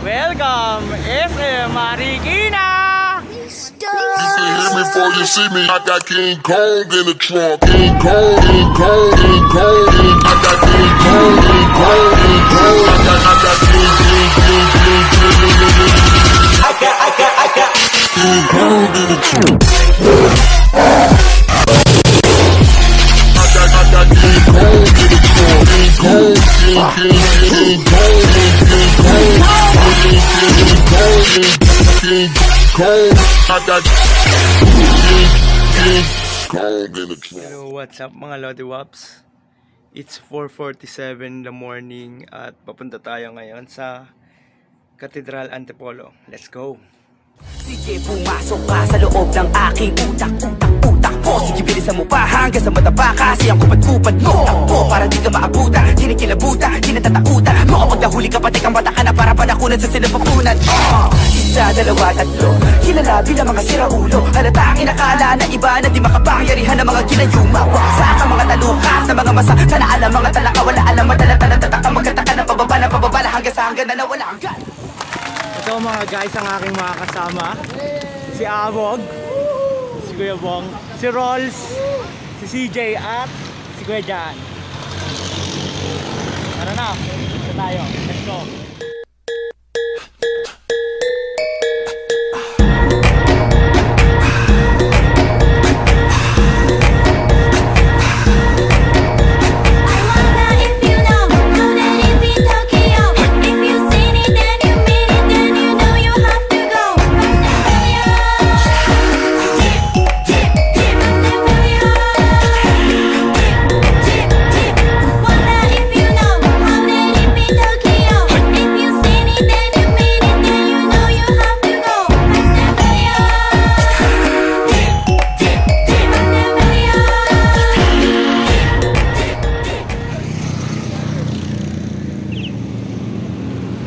Welcome, SM Marikina! You can hear me before you see me. I got King Kong in the trunk. King Kong, King Kong, King Kong, King. I got King Kong, King Kong, King Kong. I got King, King, King, King, King. I got King Kong in the trunk. I got King Kong in the trunk. King Kong, King, King, King Kong, King Kong, King Kong, King Kong. I got King Kong in the trunk. Hello, what's up mga Lodi Wops? It's 4:47 in the morning at papunta tayo ngayon sa Cathedral Antipolo. Let's go! Sige, pumasok ka sa loob ng aking utak mo. Sige, bilisan mo pa hanggang sa mataba. Kasi ang kupad-kupad mo takbo para di ka maabutan, kinikilabutan, di natatakutan. Makapag nahuli ka pati kang bata ka na para panakunan sa sinapapunan. Isa, dalawa, tatlo, kilala bilang mga siraulo. Halata ang inakala na iba na di makapangyarihan ng mga ginayuma. Waksa ka mga talukat na mga masa. Sana alam mga talaka, wala alam, madala-tala, tataka, magkataka ng pababala hanggang sa hanggang na nawala hanggang. Ito mga guys ang aking mga kasama. Si Abog, si Kuya Bong, si Rolls, si CJ at si Kuya Jan. Tara na, isa tayo. Let's go!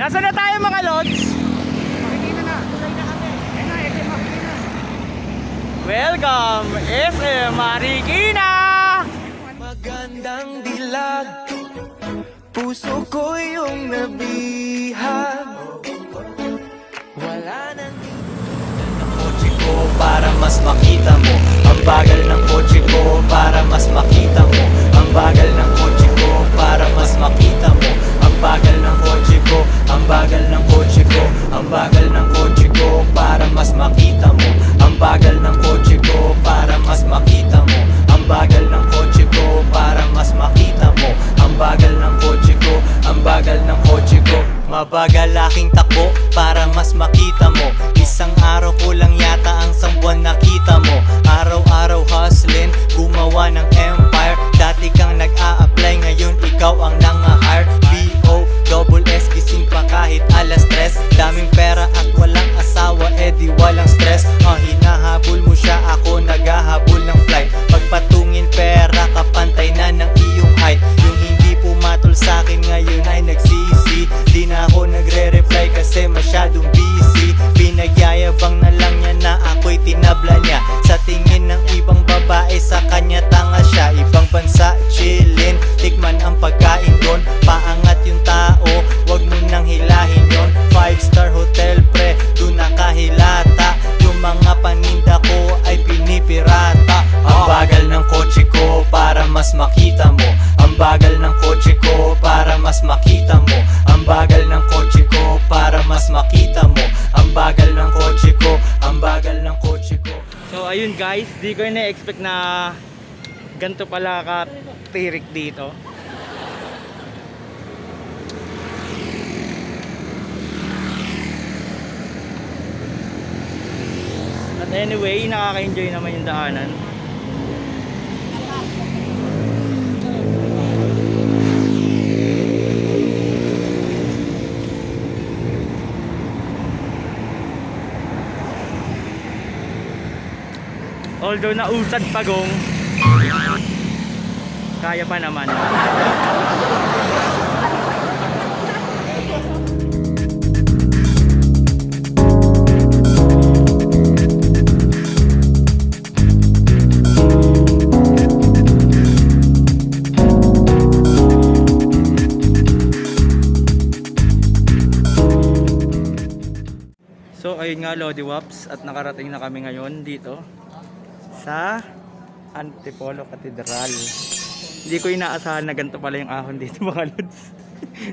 Nasaan na tayo mga Lods? Makikita na, tulay na kami. Ayun na, SM Marikina. Welcome, SM Marikina! Magandang dilag, puso ko yung nabihag. Wala nang kotse ko para mas makita mo. Ang bagal ng kotse ko para mas makita mo. Ang bagal ng kotse ko para mas makita mo. Ang bagal ng kotse ko, ang bagal ng kotse ko, ang bagal ng kotse ko para mas makita mo. Ang bagal ng kotse ko para mas makita mo. Ang bagal ng kotse ko para mas makita mo. Ang bagal ng kotse ko, ang bagal ng kotse ko. Mabagal aking takbo para mas makita mo. Isang araw ko lang yata ang sambuan nakita mo. Araw-araw hustling, gumawa ng empire. Dati kang nag-a-apply, ngayon ikaw ang nang-hire. B.O.S. gising pa kahit alas 3. Daming pera at walang asawa, edi walang stress. Hinahabol mo siya, ako naghahabol ng flight. Pagpatungin pera, kapantay na ng iyong height. Yung hindi pumatol sa'kin ngayon ay nagsisi. Di na ako nagre-reply kasi masyadong busy. Pinagyayabang na lang niya na ako'y tinabla niya. Sa tingin ng ibang babae, sa kanya tanga siya. Ibang bansa, chillin, tikman ang pagkain doon. Paangat yung tao, wag mo nang hilahin yon. 5-star hotel pre, doon nakahilata. Yung mga paninda ko ay pinipirata. Ang bagal ng kotse ko para mas makita mo. Ang bagal ng kotse ko para mas makita mo. Ang bagal ng kotse ko para mas makita mo. Ang bagal ng kotse ko, ang bagal ng kotse ko. So ayun guys, di ko na-expect na ganito pala ka-tirik dito. But anyway, nakaka-enjoy naman yung daanan. Although nausad pagong, kaya pa naman. So ayun nga Lodi Waps, at nakarating na kami ngayon dito sa Antipolo Cathedral. Hindi ko inaasahan na ganito pala yung ahon dito mga lods.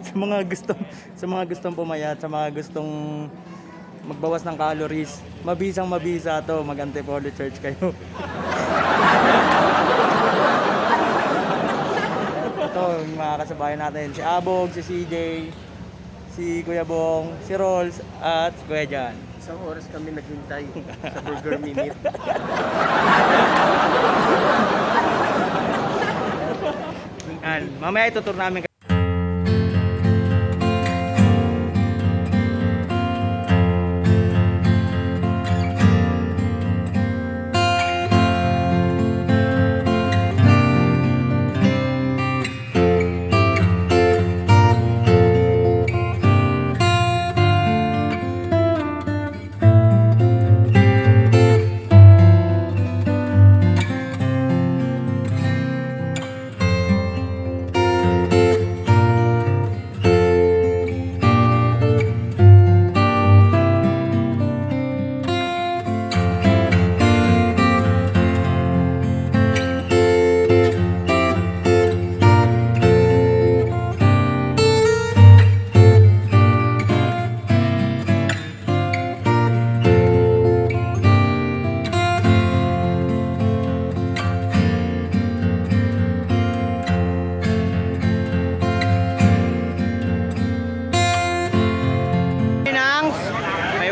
sa mga gustong pumayat, sa mga gustong magbawas ng calories, mabisang mabisa to, mag Antipolo Church kayo. Ito yung mga kasabayan natin, si Abog, si CJ, si Kuya Bong, si Rolls, at si Kuya Jan. Isang oras kami naghintay sa Burger Minute. Yan, mamaya itutur namin kayo.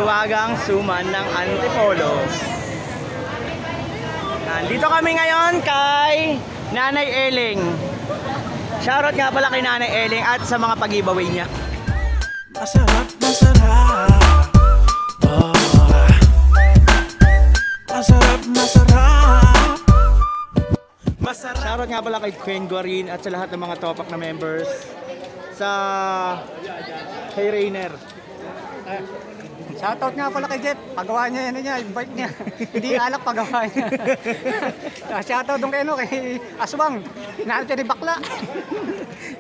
Wagang suman ng Antipolo. Nandito kami ngayon kay Nanay Eling. Shoutout nga pala kay Nanay Eling at sa mga pag-giveaway niya. Masarap, masarap. Oh. Masarap, masarap. Masarap. Shoutout nga pala kay Queen Gorin at sa lahat ng mga topak na members. Kay Rainer. Shoutout nga pala kay Jeff. Pagawa niya yung bike niya. Hindi alak pagawa niya. Shoutout doon kay Aswang. Nahanap siya ni Bakla.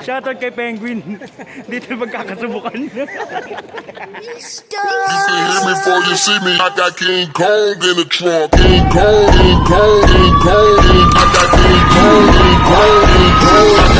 Shoutout kay Penguin. Dito magkakasubukan. You can hear me before you see me. I got King Kong in the trunk. King Kong, King Kong, King Kong. I got King Kong, King Kong, King Kong.